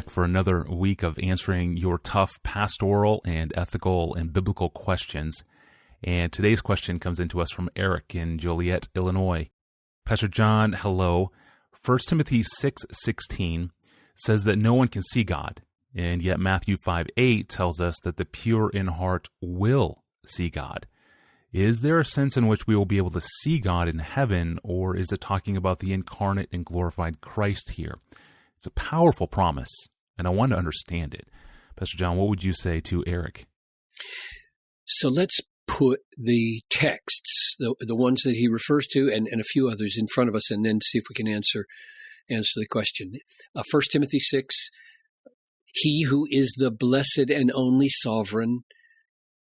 back for another week of answering your tough pastoral and ethical and biblical questions. And today's question comes into us from Eric in Joliet, Illinois. Pastor John, hello. 1 Timothy 6:16 says that no one can see God, and yet Matthew 5:8 tells us that the pure in heart will see God. Is there a sense in which we will be able to see God in heaven, or is it talking about the incarnate and glorified Christ here? It's a powerful promise, and I want to understand it. Pastor John, what would you say to Eric? So let's put the texts, the ones that he refers to, and a few others in front of us, and then see if we can answer the question. 1 Timothy 6, he who is the blessed and only sovereign,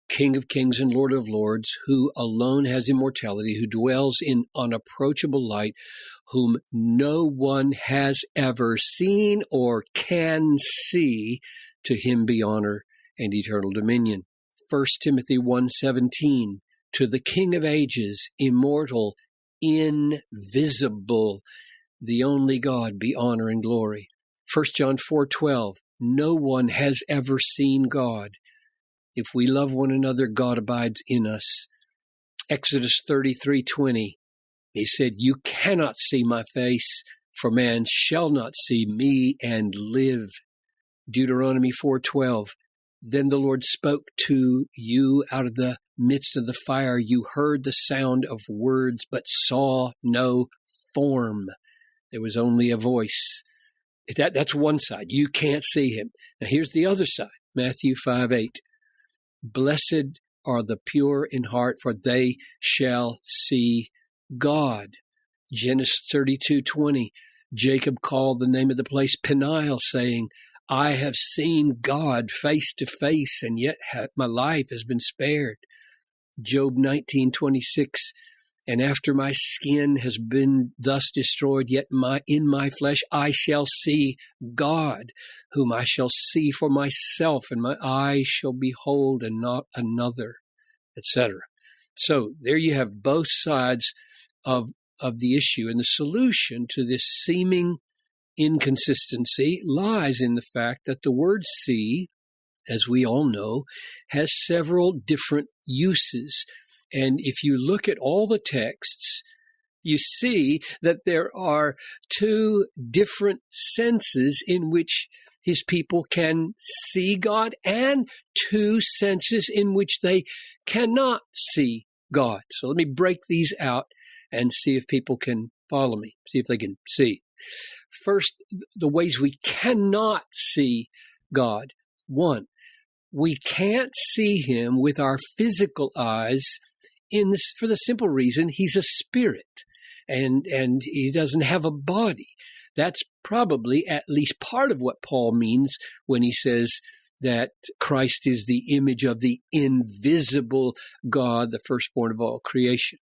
King of kings and Lord of lords, who alone has immortality, who dwells in unapproachable light, whom no one has ever seen or can see, to him be honor and eternal dominion. 1 Timothy 1:17, to the King of ages, immortal, invisible, the only God, be honor and glory. 1 John 4:12, no one has ever seen God. If we love one another, God abides in us. Exodus 33:20, he said, you cannot see my face, for man shall not see me and live. Deuteronomy 4:12, then the Lord spoke to you out of the midst of the fire. You heard the sound of words, but saw no form. There was only a voice. That's one side. You can't see him. Now here's the other side. Matthew 5:8. Blessed are the pure in heart, for they shall see God. Genesis 32:20. Jacob called the name of the place Peniel, saying, I have seen God face to face, and yet my life has been spared. Job 19:26. And after my skin has been thus destroyed, yet in my flesh I shall see God, whom I shall see for myself, and my eyes shall behold and not another, etc. So there you have both sides of the issue, and the solution to this seeming inconsistency lies in the fact that the word see, as we all know, has several different uses. And if you look at all the texts, you see that there are two different senses in which his people can see God, and two senses in which they cannot see God. So let me break these out and see if people can follow me, see if they can see. First, the ways we cannot see God. One, we can't see him with our physical eyes for the simple reason he's a spirit and he doesn't have a body. That's probably at least part of what Paul means when he says that Christ is the image of the invisible God, the firstborn of all creation.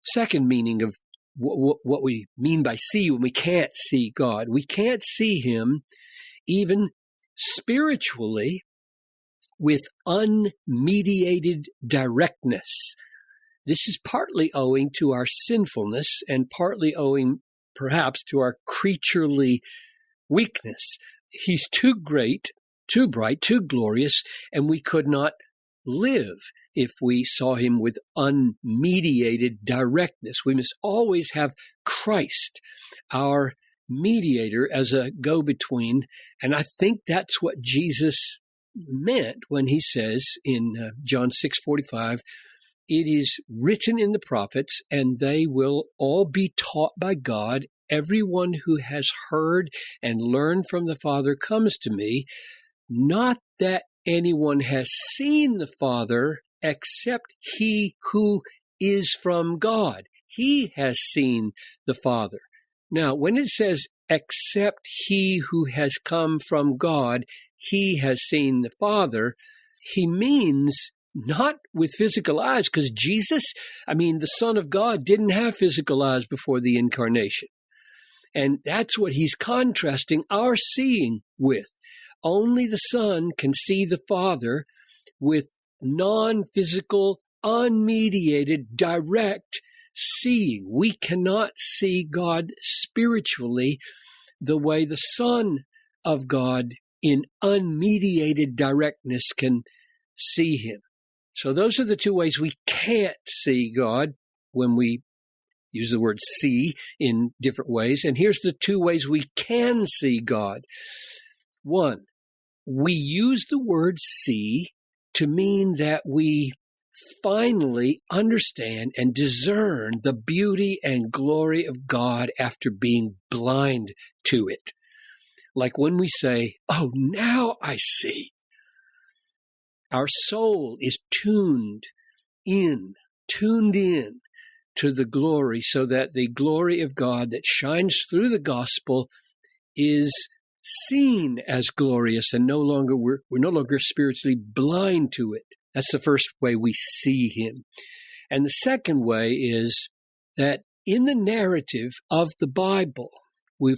Second meaning of what we mean by see when we can't see God. We can't see him even spiritually with unmediated directness. This is partly owing to our sinfulness and partly owing perhaps to our creaturely weakness. He's too great, too bright, too glorious, and we could not live if we saw him with unmediated directness. We must always have Christ, our mediator, as a go-between, and I think that's what Jesus meant when he says in John 6:45, it is written in the prophets, and they will all be taught by God. Everyone who has heard and learned from the Father comes to me. Not that anyone has seen the Father except he who is from God. He has seen the Father. Now, when it says, except he who has come from God, he has seen the Father, he means not with physical eyes, because Jesus, the Son of God, didn't have physical eyes before the incarnation. And that's what he's contrasting our seeing with. Only the Son can see the Father with non-physical, unmediated, direct seeing. We cannot see God spiritually the way the Son of God in unmediated directness can see him. So those are the two ways we can't see God when we use the word see in different ways. And here's the two ways we can see God. One, we use the word see to mean that we finally understand and discern the beauty and glory of God after being blind to it. Like when we say, "Oh, now I see." Our soul is tuned in to the glory, so that the glory of God that shines through the gospel is seen as glorious, and we're no longer spiritually blind to it. That's the first way we see him. And the second way is that in the narrative of the Bible, we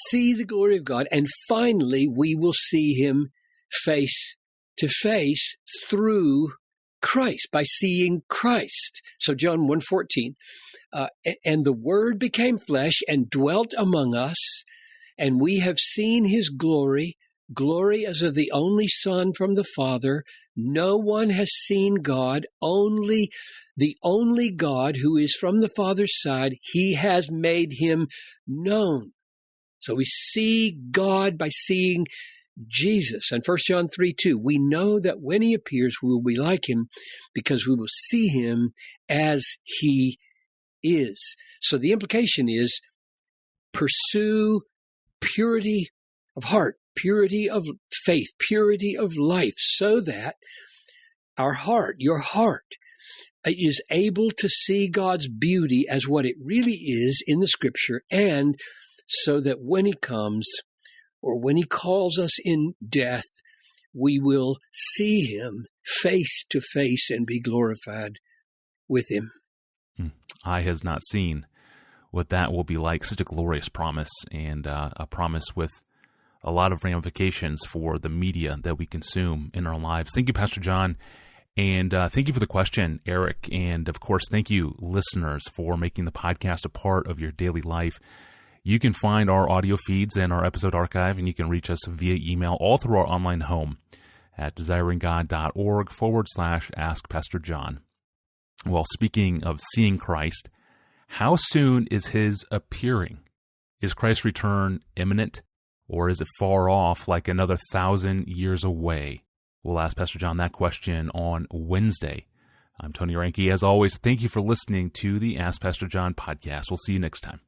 see the glory of God, and finally we will see him face to face through Christ, by seeing Christ. So John 1:14, and the Word became flesh and dwelt among us, and we have seen his glory as of the only Son from the Father. No one has seen God, only the only God who is from the Father's side. He has made him known. So we see God by seeing Jesus. And 1 John 3:2, we know that when he appears, we will be like him because we will see him as he is. So the implication is pursue purity of heart, purity of faith, purity of life, so that your heart, is able to see God's beauty as what it really is in the Scripture, and so that when he comes, or when he calls us in death, we will see him face to face and be glorified with him. Eye has not seen what that will be like. Such a glorious promise, and a promise with a lot of ramifications for the media that we consume in our lives. Thank you, Pastor John. And thank you for the question, Eric. And of course, thank you, listeners, for making the podcast a part of your daily life. You can find our audio feeds and our episode archive, and you can reach us via email all through our online home at desiringgod.org/askpastorjohn. Well, speaking of seeing Christ, how soon is his appearing? Is Christ's return imminent, or is it far off, like another 1,000 years away? We'll ask Pastor John that question on Wednesday. I'm Tony Reinke. As always, thank you for listening to the Ask Pastor John podcast. We'll see you next time.